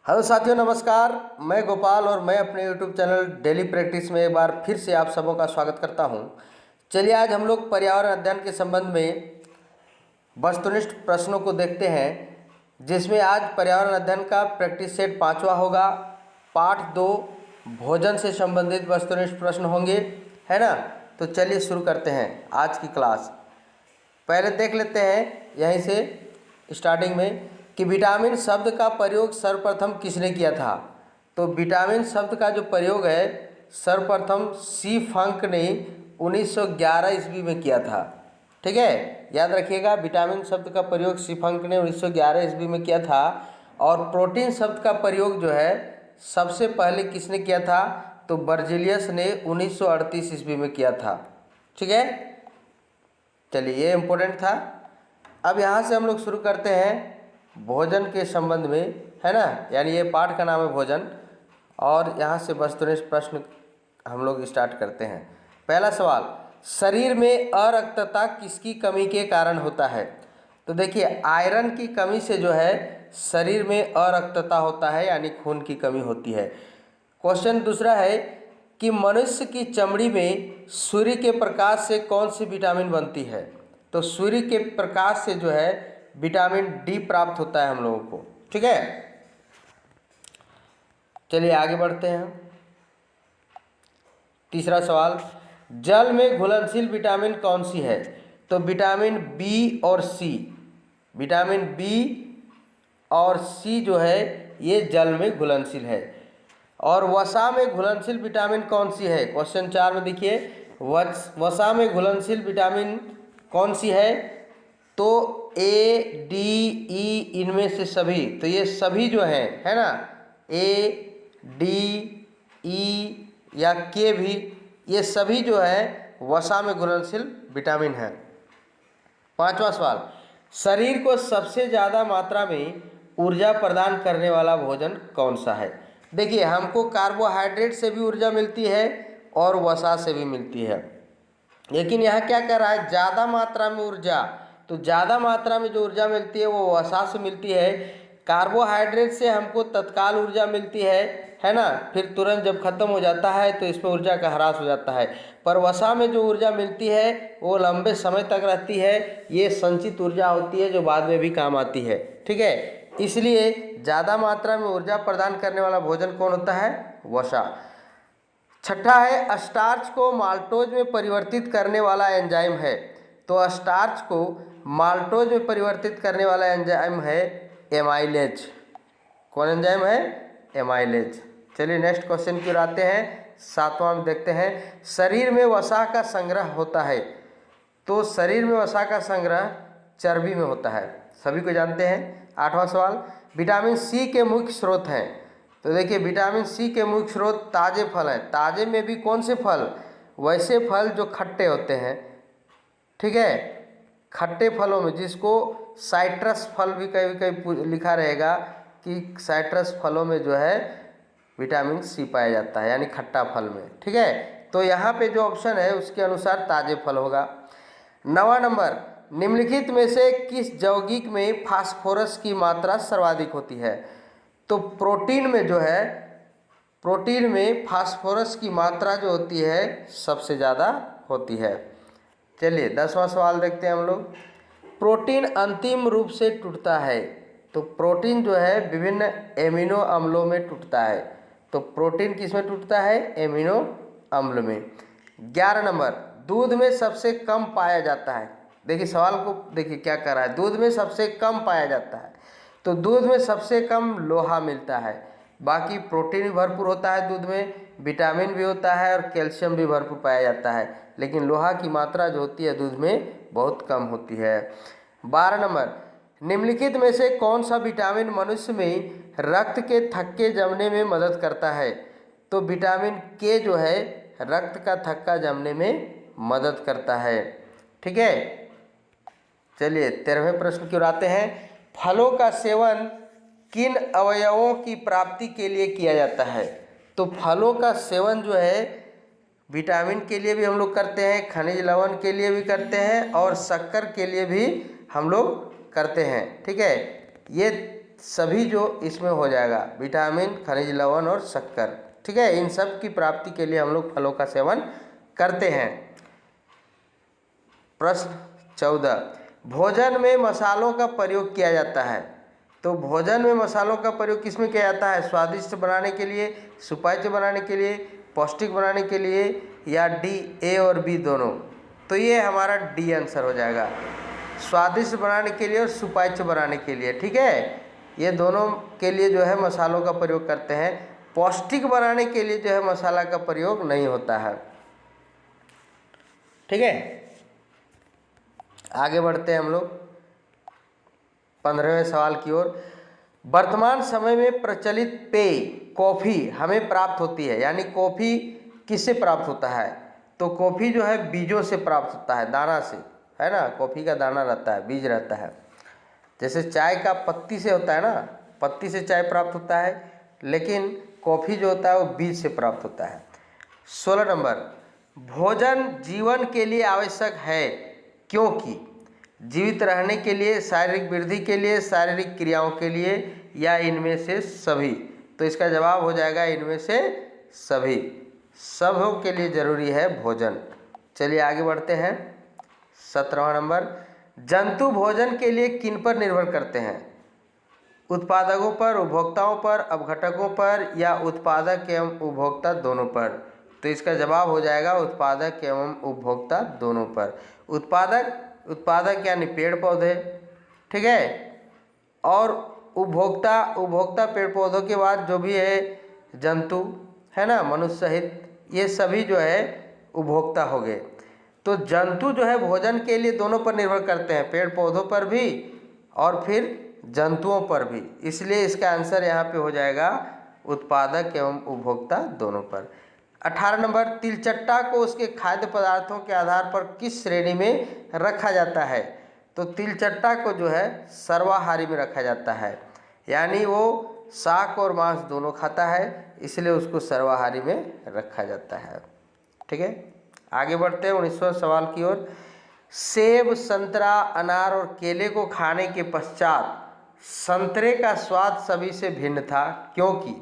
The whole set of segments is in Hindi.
हेलो साथियों, नमस्कार। मैं गोपाल और मैं अपने यूट्यूब चैनल डेली प्रैक्टिस में एक बार फिर से आप सबों का स्वागत करता हूं। चलिए आज हम लोग पर्यावरण अध्ययन के संबंध में वस्तुनिष्ठ प्रश्नों को देखते हैं, जिसमें आज पर्यावरण अध्ययन का प्रैक्टिस सेट 5वां होगा। पाठ 2 भोजन से संबंधित वस्तुनिष्ठ प्रश्न होंगे, है ना। तो चलिए शुरू करते हैं आज की क्लास। पहले देख लेते हैं यहीं से स्टार्टिंग में कि विटामिन शब्द का प्रयोग सर्वप्रथम किसने किया था। तो विटामिन शब्द का जो प्रयोग है सर्वप्रथम सी फंक ने 1911 ईस्वी में किया था। ठीक है, याद रखिएगा, विटामिन शब्द का प्रयोग सी फंक ने 1911 ईस्वी में किया था। और प्रोटीन शब्द का प्रयोग जो है सबसे पहले किसने किया था, तो बर्जीलियस ने 1938 ईस्वी में किया था। ठीक है, चलिए ये इम्पोर्टेंट था। अब यहाँ से हम लोग शुरू करते हैं भोजन के संबंध में, है ना। यानी ये पाठ का नाम है भोजन, और यहाँ से वस्तुनिष्ठ प्रश्न हम लोग स्टार्ट करते हैं। पहला सवाल, शरीर में अरक्तता किसकी कमी के कारण होता है। तो देखिए, आयरन की कमी से जो है शरीर में अरक्तता होता है, यानी खून की कमी होती है। क्वेश्चन दूसरा है कि मनुष्य की चमड़ी में सूर्य के प्रकाश से कौन सी विटामिन बनती है। तो सूर्य के प्रकाश से जो है विटामिन डी प्राप्त होता है हम लोगों को। ठीक है, चलिए आगे बढ़ते हैं। तीसरा सवाल, जल में घुलनशील विटामिन कौन सी है। तो विटामिन बी और सी, विटामिन बी और सी जो है ये जल में घुलनशील है। और वसा में घुलनशील विटामिन कौन सी है। क्वेश्चन 4 में देखिए, वसा में घुलनशील विटामिन कौन सी है। तो ए, डी, ई, इनमें से सभी, तो ये सभी जो हैं, है ना, ए, डी, ई या के भी, ये सभी जो है वसा में घुलनशील विटामिन है। पांचवा सवाल, शरीर को सबसे ज़्यादा मात्रा में ऊर्जा प्रदान करने वाला भोजन कौन सा है। देखिए, हमको कार्बोहाइड्रेट से भी ऊर्जा मिलती है और वसा से भी मिलती है, लेकिन यहाँ क्या कर रहा है, ज़्यादा मात्रा में ऊर्जा। तो ज़्यादा मात्रा में जो ऊर्जा मिलती है वो वसा से मिलती है। कार्बोहाइड्रेट से हमको तत्काल ऊर्जा मिलती है ना, फिर तुरंत जब खत्म हो जाता है तो इसमें ऊर्जा का ह्रास हो जाता है। पर वसा में जो ऊर्जा मिलती है वो लंबे समय तक रहती है। ये संचित ऊर्जा होती है जो बाद में भी काम आती है। ठीक है, इसलिए ज़्यादा मात्रा में ऊर्जा प्रदान करने वाला भोजन कौन होता है, वसा। छठा है, स्टार्च को माल्टोज में परिवर्तित करने वाला एंजाइम है। तो स्टार्च को माल्टोज में परिवर्तित करने वाला एंजाइम है एमाइलेज। कौन एंजाइम है, एमाइलेज। चलिए नेक्स्ट क्वेश्चन की ओर आते हैं। 7वां में देखते हैं, शरीर में वसा का संग्रह होता है। तो शरीर में वसा का संग्रह चर्बी में होता है, सभी को जानते हैं। 8वां सवाल, विटामिन सी के मुख्य स्रोत हैं। तो देखिए, विटामिन सी के मुख्य स्रोत ताज़े फल हैं। ताज़े में भी कौन से फल, वैसे फल जो खट्टे होते हैं। ठीक है, खट्टे फलों में, जिसको साइट्रस फल भी कहीं कहीं लिखा रहेगा कि साइट्रस फलों में जो है विटामिन सी पाया जाता है, यानी खट्टा फल में। ठीक है, तो यहाँ पे जो ऑप्शन है उसके अनुसार ताज़े फल होगा। 9वां नंबर, निम्नलिखित में से किस यौगिक में फास्फोरस की मात्रा सर्वाधिक होती है। तो प्रोटीन में जो है, प्रोटीन में फास्फोरस की मात्रा जो होती है सबसे ज़्यादा होती है। चलिए 10वां सवाल देखते हैं हम लोग। प्रोटीन अंतिम रूप से टूटता है। तो प्रोटीन जो है विभिन्न एमिनो अम्लों में टूटता है। तो प्रोटीन किस में टूटता है, एमिनो अम्ल में। 11 नंबर, दूध में सबसे कम पाया जाता है। देखिए सवाल को देखिए क्या कर रहा है, दूध में सबसे कम पाया जाता है। तो दूध में सबसे कम लोहा मिलता है। बाकी प्रोटीन भी भरपूर होता है दूध में, विटामिन भी होता है और कैल्शियम भी भरपूर पाया जाता है, लेकिन लोहा की मात्रा जो होती है दूध में बहुत कम होती है। 12 नंबर, निम्नलिखित में से कौन सा विटामिन मनुष्य में रक्त के थक्के जमने में मदद करता है। तो विटामिन के जो है रक्त का थक्का जमने में मदद करता है। ठीक है, चलिए 13वें प्रश्न की ओर आते हैं। फलों का सेवन किन अवयवों की प्राप्ति के लिए किया जाता है। तो फलों का सेवन जो है विटामिन के लिए भी हम लोग करते हैं, खनिज लवण के लिए भी करते हैं और शक्कर के लिए भी हम लोग करते हैं। ठीक है, ये सभी जो इसमें हो जाएगा, विटामिन, खनिज लवण और शक्कर। ठीक है, इन सब की प्राप्ति के लिए हम लोग फलों का सेवन करते हैं। प्रश्न 14, भोजन में मसालों का प्रयोग किया जाता है। तो भोजन में मसालों का प्रयोग किस में किया जाता है? स्वादिष्ट बनाने के लिए, सुपाच्य बनाने के लिए, पौष्टिक बनाने के लिए, या डी, ए और बी दोनों? तो ये हमारा डी आंसर हो जाएगा, स्वादिष्ट बनाने के लिए और सुपाच्य बनाने के लिए। ठीक है, ये दोनों के लिए जो है मसालों का प्रयोग करते हैं। पौष्टिक बनाने के लिए जो है मसाला का प्रयोग नहीं होता है। ठीक है, आगे बढ़ते हैं हम लोग 15वें सवाल की ओर। वर्तमान समय में प्रचलित पेय कॉफ़ी हमें प्राप्त होती है, यानी कॉफ़ी किससे प्राप्त होता है? तो कॉफ़ी जो है बीजों से प्राप्त होता है, दाना से, है ना। कॉफ़ी का दाना रहता है, बीज रहता है। जैसे चाय का पत्ती से होता है ना, पत्ती से चाय प्राप्त होता है, लेकिन कॉफ़ी जो होता है वो बीज से प्राप्त होता है। 16 नंबर, भोजन जीवन के लिए आवश्यक है क्योंकि? जीवित रहने के लिए, शारीरिक वृद्धि के लिए, शारीरिक क्रियाओं के लिए, या इनमें से सभी? तो इसका जवाब हो जाएगा इनमें से सभी। सबों के लिए जरूरी है भोजन। चलिए आगे बढ़ते हैं 17वां नंबर, जंतु भोजन के लिए किन पर निर्भर करते हैं? उत्पादकों पर, उपभोक्ताओं पर, अपघटकों पर, या उत्पादक एवं उपभोक्ता दोनों पर? तो इसका जवाब हो जाएगा उत्पादक एवं उपभोक्ता दोनों पर। उत्पादक यानी पेड़ पौधे, ठीक है, और उपभोक्ता पेड़ पौधों के बाद जो भी है जंतु, है ना, मनुष्य सहित, ये सभी जो है उपभोक्ता हो गए। तो जंतु जो है भोजन के लिए दोनों पर निर्भर करते हैं, पेड़ पौधों पर भी और फिर जंतुओं पर भी। इसलिए इसका आंसर यहाँ पे हो जाएगा उत्पादक एवं उपभोक्ता दोनों पर। 18 नंबर, तिलचट्टा को उसके खाद्य पदार्थों के आधार पर किस श्रेणी में रखा जाता है? तो तिलचट्टा को जो है सर्वाहारी में रखा जाता है, यानी वो शाक और मांस दोनों खाता है, इसलिए उसको सर्वाहारी में रखा जाता है। ठीक है, आगे बढ़ते हैं 19वें सवाल की ओर। सेब, संतरा, अनार और केले को खाने के पश्चात संतरे का स्वाद सभी से भिन्न था क्योंकि?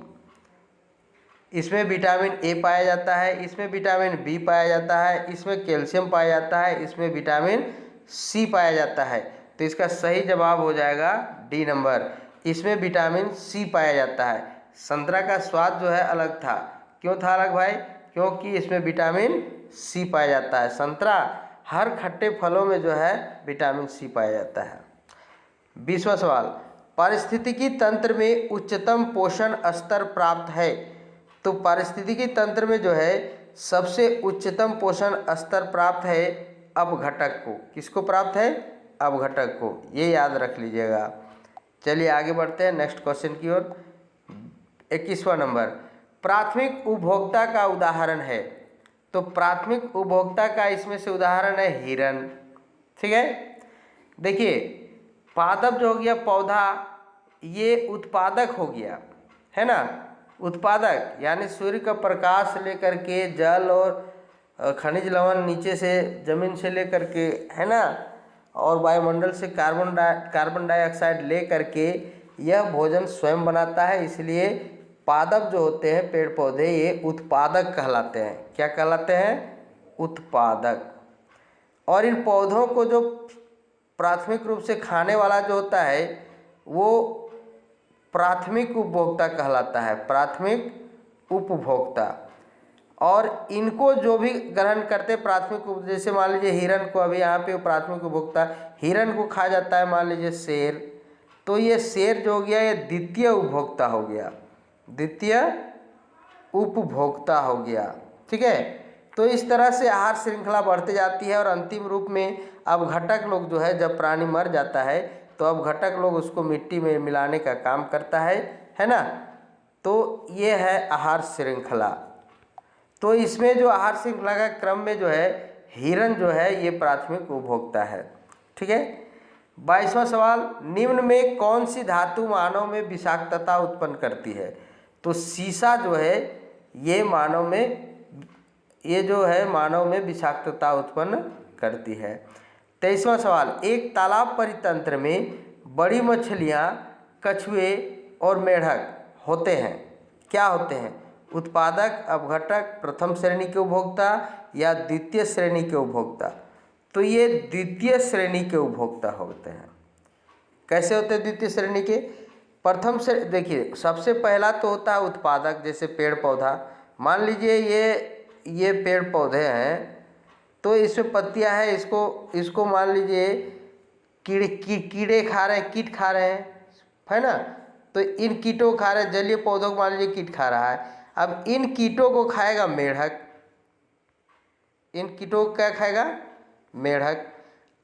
इसमें विटामिन ए पाया जाता है, इसमें विटामिन बी पाया जाता है, इसमें कैल्शियम पाया जाता है, इसमें विटामिन सी पाया जाता है। तो इसका सही जवाब हो जाएगा डी नंबर, इसमें विटामिन सी पाया जाता है। संतरा का स्वाद जो है अलग था, क्यों था अलग भाई? क्योंकि इसमें विटामिन सी पाया जाता है। संतरा, हर खट्टे फलों में जो है विटामिन सी पाया जाता है। 20वां सवाल, पारिस्थितिकी तंत्र में उच्चतम पोषण स्तर प्राप्त है। तो पारिस्थितिकी तंत्र में जो है सबसे उच्चतम पोषण स्तर प्राप्त है अपघटक को। किसको प्राप्त है? अपघटक को, ये याद रख लीजिएगा। चलिए आगे बढ़ते हैं नेक्स्ट क्वेश्चन की ओर। 21वां नंबर, प्राथमिक उपभोक्ता का उदाहरण है। तो प्राथमिक उपभोक्ता का इसमें से उदाहरण है हिरण। ठीक है, देखिए पादप जो हो गया पौधा, ये उत्पादक हो गया, है ना। उत्पादक यानी सूर्य का प्रकाश लेकर के, जल और खनिज लवण नीचे से जमीन से लेकर के, है ना, और वायुमंडल से कार्बन डाइऑक्साइड ले करके यह भोजन स्वयं बनाता है। इसलिए पादप जो होते हैं पेड़ पौधे, ये उत्पादक कहलाते हैं। क्या कहलाते हैं? उत्पादक। और इन पौधों को जो प्राथमिक रूप से खाने वाला जो होता है वो प्राथमिक उपभोक्ता कहलाता है, प्राथमिक उपभोक्ता। और इनको जो भी ग्रहण करते प्राथमिक, जैसे मान लीजिए हिरण को, अभी यहाँ पे प्राथमिक उपभोक्ता हिरण को खा जाता है, मान लीजिए शेर, तो ये शेर जो हो गया ये द्वितीय उपभोक्ता हो गया, द्वितीय उपभोक्ता हो गया। ठीक है, तो इस तरह से आहार श्रृंखला बढ़ती जाती है और अंतिम रूप में अपघटक लोग जो है, जब प्राणी मर जाता है तो अपघटक लोग उसको मिट्टी में मिलाने का काम करता है ना। तो ये है आहार श्रृंखला। तो इसमें जो आहार श्रृंखला का क्रम में जो है हिरण जो है ये प्राथमिक उपभोक्ता है। ठीक है, 22वां सवाल, निम्न में कौन सी धातु मानव में विषाक्तता उत्पन्न करती है? तो सीसा जो है ये मानव में विषाक्तता उत्पन्न करती है। 23वां सवाल, एक तालाब परितंत्र में बड़ी मछलियां कछुए और मेढक होते हैं, क्या होते हैं? उत्पादक, अपघटक, प्रथम श्रेणी के उपभोक्ता या द्वितीय श्रेणी के उपभोक्ता? तो ये द्वितीय श्रेणी के उपभोक्ता होते हैं। कैसे होते हैं द्वितीय श्रेणी के? प्रथम से देखिए, सबसे पहला तो होता है उत्पादक, जैसे पेड़ पौधा। मान लीजिए ये पेड़ पौधे हैं, तो इसमें पत्तियां हैं, इसको मान लीजिए कीड़े खा रहे हैं, कीट खा रहे हैं, है ना? तो इन कीटों को खा रहे हैं, जलीय पौधों को मान लीजिए कीट खा रहा है। अब इन कीटों को खाएगा मेढक, इन कीटों को क्या खाएगा? मेढक।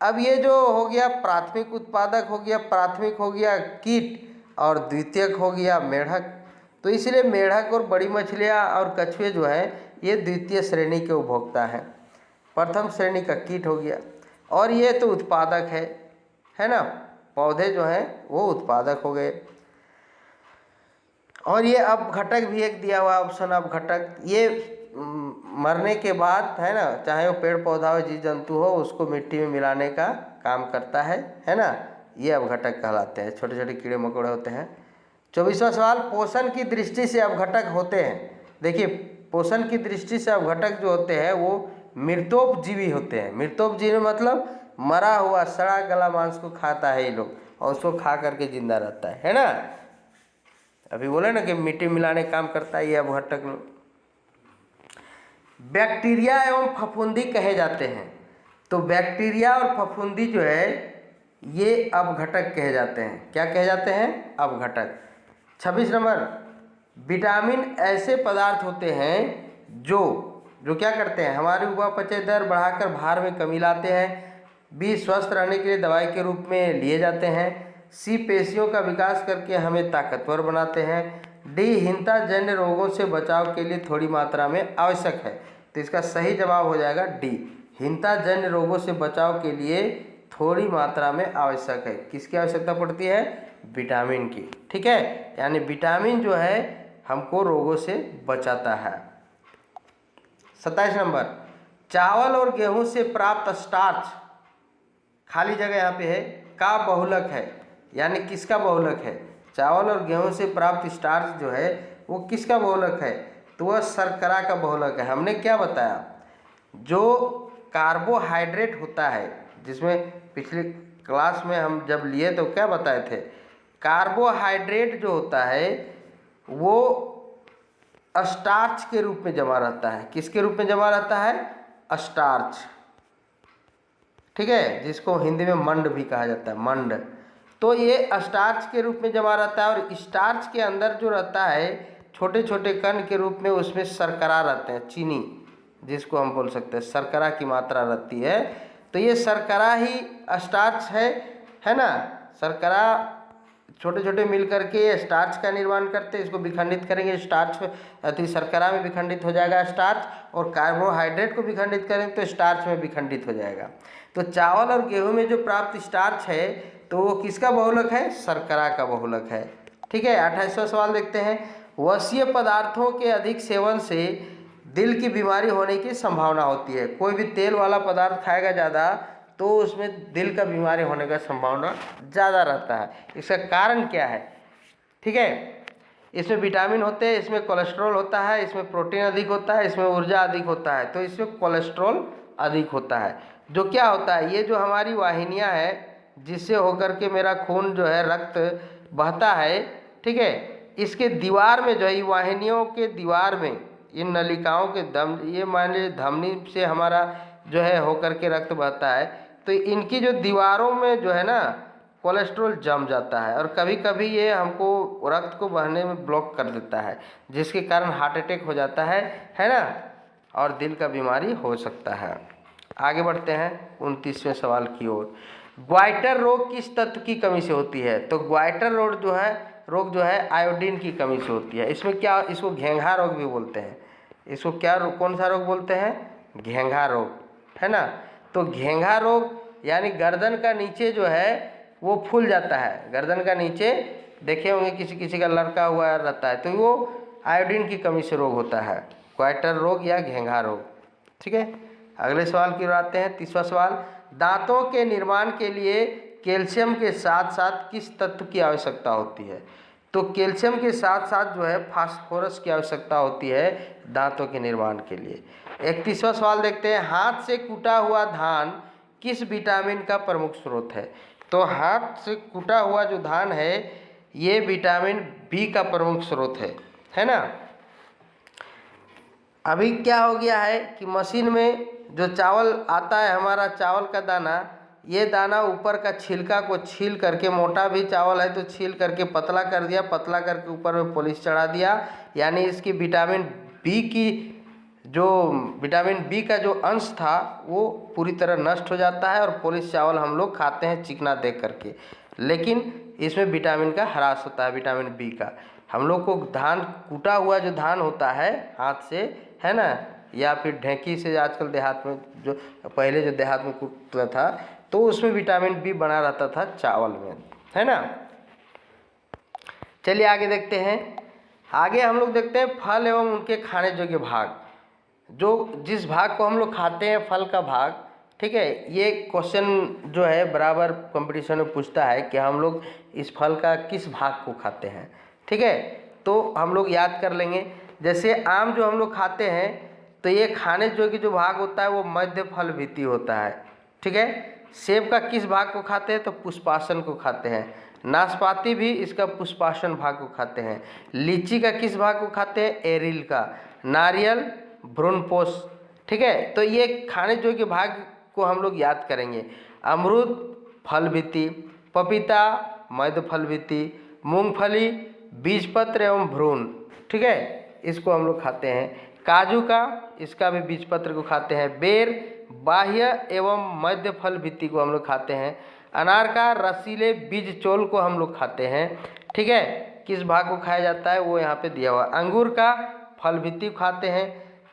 अब ये जो हो गया प्राथमिक उत्पादक हो गया, प्राथमिक हो गया कीट, और द्वितीयक हो गया मेढक। तो इसलिए मेढक और बड़ी मछलियाँ और कछुए जो है ये द्वितीय श्रेणी के उपभोक्ता हैं। प्रथम श्रेणी का कीट हो गया, और ये तो उत्पादक है ना? पौधे जो हैं वो उत्पादक हो गए। और ये अपघटक भी एक दिया हुआ ऑप्शन, अपघटक ये मरने के बाद, है ना, चाहे वो पेड़ पौधा हो, जीव जंतु हो, उसको मिट्टी में मिलाने का काम करता है ना? ये अपघटक कहलाते हैं, छोटे छोटे कीड़े मकोड़े होते हैं। 24वां सवाल, पोषण की दृष्टि से अपघटक होते हैं। देखिए, पोषण की दृष्टि से अपघटक जो होते हैं वो मृतोपजीवी होते हैं। मृतोपजीवी मतलब मरा हुआ सड़ा गला मांस को खाता है ये लोग, और उसको खा करके जिंदा रहता है ना? अभी बोले ना कि मिट्टी मिलाने का काम करता है ये अपघटक लोग। बैक्टीरिया एवं फफूंदी कहे जाते हैं। तो बैक्टीरिया और फफूंदी जो है ये अपघटक कहे जाते हैं। क्या कहे जाते हैं? अपघटक। 26 नंबर, विटामिन ऐसे पदार्थ होते हैं जो क्या करते हैं? हमारी उपापचय दर बढ़ाकर भार में कमी लाते हैं। बी, स्वस्थ रहने के लिए दवाई के रूप में लिए जाते हैं। सी, पेशियों का विकास करके हमें ताकतवर बनाते हैं। डी, हीनता जन्य रोगों से बचाव के लिए थोड़ी मात्रा में आवश्यक है। तो इसका सही जवाब हो जाएगा डी, हीनता जन्य रोगों से बचाव के लिए थोड़ी मात्रा में आवश्यक है। किसकी आवश्यकता पड़ती है? विटामिन की। ठीक है, यानी विटामिन जो है हमको रोगों से बचाता है। 27 नंबर, चावल और गेहूं से प्राप्त स्टार्च, खाली जगह यहाँ पे है, का बहुलक है। यानी किसका बहुलक है? चावल और गेहूं से प्राप्त स्टार्च जो है वो किसका बहुलक है? तो वह शर्करा का बहुलक है। हमने क्या बताया? जो कार्बोहाइड्रेट होता है, जिसमें पिछली क्लास में हम जब लिए तो क्या बताए थे? कार्बोहाइड्रेट जो होता है वो स्टार्च के रूप में जमा रहता है। किसके रूप में जमा रहता है? स्टार्च। ठीक है, जिसको हिंदी में मंड भी कहा जाता है, मंड। तो ये स्टार्च के रूप में जमा रहता है, और स्टार्च के अंदर जो रहता है छोटे छोटे कण के रूप में, उसमें शर्करा रहते हैं, चीनी जिसको हम बोल सकते हैं, शर्करा की मात्रा रहती है। तो ये शर्करा ही स्टार्च है ना? शर्करा छोटे छोटे मिल करके स्टार्च का निर्माण करते हैं। इसको विखंडित करेंगे, स्टार्च शर्करा में विखंडित हो जाएगा स्टार्च, और कार्बोहाइड्रेट को विखंडित करेंगे तो स्टार्च में विखंडित हो जाएगा। तो चावल और गेहूं में जो प्राप्त स्टार्च है तो वो किसका बहुलक है? शर्करा का बहुलक है। ठीक है, 28वां सवाल देखते हैं। वसीय पदार्थों के अधिक सेवन से दिल की बीमारी होने की संभावना होती है। कोई भी तेल वाला पदार्थ खाएगा ज़्यादा तो उसमें दिल का बीमारी होने का संभावना ज़्यादा रहता है। इसका कारण क्या है? ठीक है, इसमें विटामिन होते हैं, इसमें कोलेस्ट्रॉल होता है, इसमें प्रोटीन अधिक होता है, इसमें ऊर्जा अधिक होता है। तो इसमें कोलेस्ट्रॉल अधिक होता है। जो क्या होता है, ये जो हमारी वाहिनियाँ हैं जिससे होकर के मेरा खून जो है रक्त बहता है, ठीक है, इसके दीवार में जो है, वाहिनियों के दीवार में, इन नलिकाओं के ये मान लीजिए धमनी से हमारा जो है होकर के रक्त बहता है, तो इनकी जो दीवारों में जो है ना कोलेस्ट्रॉल जम जाता है, और कभी कभी ये हमको रक्त को बहने में ब्लॉक कर देता है, जिसके कारण हार्ट अटैक हो जाता है ना, और दिल का बीमारी हो सकता है। आगे बढ़ते हैं 29वें सवाल की ओर। ग्वाइटर रोग किस तत्व की कमी से होती है? तो ग्वाइटर रोग जो है आयोडीन की कमी से होती है। इसमें क्या, इसको घेंघा रोग भी बोलते हैं। इसको क्या कौन सा रोग बोलते हैं? घेंघा रोग, है ना। तो घेंघा रोग यानी गर्दन का नीचे जो है वो फूल जाता है। गर्दन का नीचे देखे होंगे किसी किसी का लड़का हुआ रहता है, तो वो आयोडीन की कमी से रोग होता है, ग्वाइटर रोग या घेंघा रोग। ठीक है, अगले सवाल की ओर आते हैं। 30वां सवाल, दांतों के निर्माण के लिए कैल्शियम के साथ साथ किस तत्व की आवश्यकता होती है? तो कैल्शियम के साथ साथ जो है फास्फोरस की आवश्यकता होती है दांतों के निर्माण के लिए। 31वां सवाल देखते हैं, हाथ से कूटा हुआ धान किस विटामिन का प्रमुख स्रोत है? तो हाथ से कूटा हुआ जो धान है ये विटामिन बी का प्रमुख स्रोत है ना। अभी क्या हो गया है कि मशीन में जो चावल आता है हमारा चावल का दाना, ये दाना ऊपर का छिलका को छील करके, मोटा भी चावल है तो छील करके पतला कर दिया, पतला करके ऊपर में पॉलिश चढ़ा दिया, यानी इसकी विटामिन बी का जो अंश था वो पूरी तरह नष्ट हो जाता है और पॉलिश चावल हम लोग खाते हैं चिकना देख करके, लेकिन इसमें विटामिन का ह्रास होता है, विटामिन बी का। हम लोग को धान कूटा हुआ जो धान होता है हाथ से, है ना, या फिर ढेंकी से, आजकल देहात में जो पहले जो देहात में कूटता था तो उसमें विटामिन बी बना रहता था चावल में, है ना। चलिए आगे देखते हैं। आगे हम लोग देखते हैं फल एवं उनके खाने योग्य भाग। जो जिस भाग को हम लोग खाते हैं फल का भाग, ठीक है, ये क्वेश्चन जो है बराबर कंपटीशन में पूछता है कि हम लोग इस फल का किस भाग को खाते हैं, ठीक है। तो हम लोग याद कर लेंगे, जैसे आम जो हम लोग खाते हैं तो ये खाने योग्य जो भाग होता है वो मध्य फल भित्ति होता है, ठीक है। सेब का किस भाग को खाते हैं? तो पुष्पासन को खाते हैं। नाशपाती भी इसका पुष्पासन भाग को खाते हैं। लीची का किस भाग को खाते हैं? एरिल का। नारियल भ्रूणपोष, ठीक है। तो ये खाने योग्य भाग को हम लोग याद करेंगे। अमरूद फल भित्ति, पपीता मध्य फल भित्ति, मूंगफली बीजपत्र एवं भ्रूण, ठीक है, इसको हम लोग खाते हैं। काजू का इसका भी बीजपत्र को खाते हैं। बेर बाह्य एवं मध्य फल भित्ति को हम लोग खाते हैं। अनार का रसीले बीज चोल को हम लोग खाते हैं, ठीक है। किस भाग को खाया जाता है वो यहाँ पे दिया हुआ। अंगूर का फल भित्ति खाते हैं।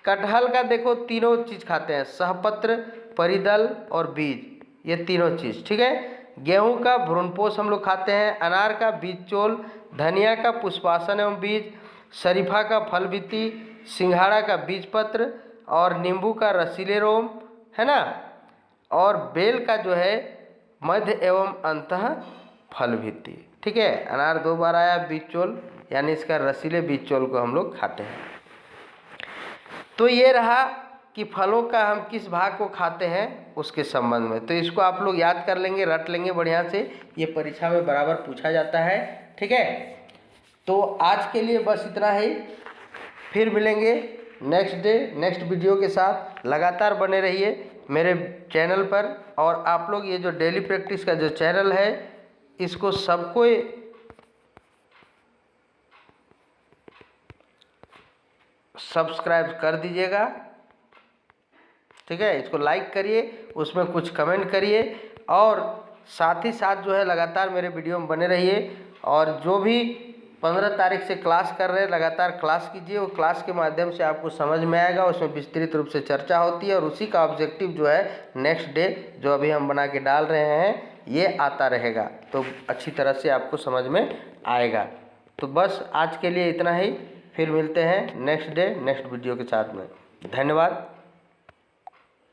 कटहल का देखो तीनों चीज़ खाते हैं, सहपत्र परिदल और बीज, ये तीनों चीज़, ठीक है। गेहूं का भ्रूणपोष हम लोग खाते हैं। अनार का बीज चोल, धनिया का पुष्पासन एवं बीज, शरीफा का फल भित्ति, सिंघाड़ा का बीजपत्र और नींबू का रसीले रोम, है ना। और बेल का जो है मध्य एवं अंतः फल भित्ति, ठीक है। अनार 2 बार आया, बीज चोल यानी इसका रसीले बीज चोल को हम लोग खाते हैं। तो ये रहा कि फलों का हम किस भाग को खाते हैं उसके संबंध में। तो इसको आप लोग याद कर लेंगे, रट लेंगे बढ़िया से, ये परीक्षा में बराबर पूछा जाता है, ठीक है। तो आज के लिए बस इतना ही, फिर मिलेंगे नेक्स्ट वीडियो के साथ। लगातार बने रहिए मेरे चैनल पर, और आप लोग ये जो डेली प्रैक्टिस का जो चैनल है इसको सबको सब्सक्राइब कर दीजिएगा, ठीक है। इसको लाइक करिए, उसमें कुछ कमेंट करिए, और साथ ही साथ जो है लगातार मेरे वीडियो में बने रहिए। और जो भी 15 तारीख से क्लास कर रहे हैं लगातार क्लास कीजिए, वो क्लास के माध्यम से आपको समझ में आएगा, उसमें विस्तृत रूप से चर्चा होती है और उसी का ऑब्जेक्टिव जो है नेक्स्ट डे जो अभी हम बना के डाल रहे हैं ये आता रहेगा, तो अच्छी तरह से आपको समझ में आएगा। तो बस आज के लिए इतना ही, फिर मिलते हैं नेक्स्ट डे नेक्स्ट वीडियो के साथ में। धन्यवाद।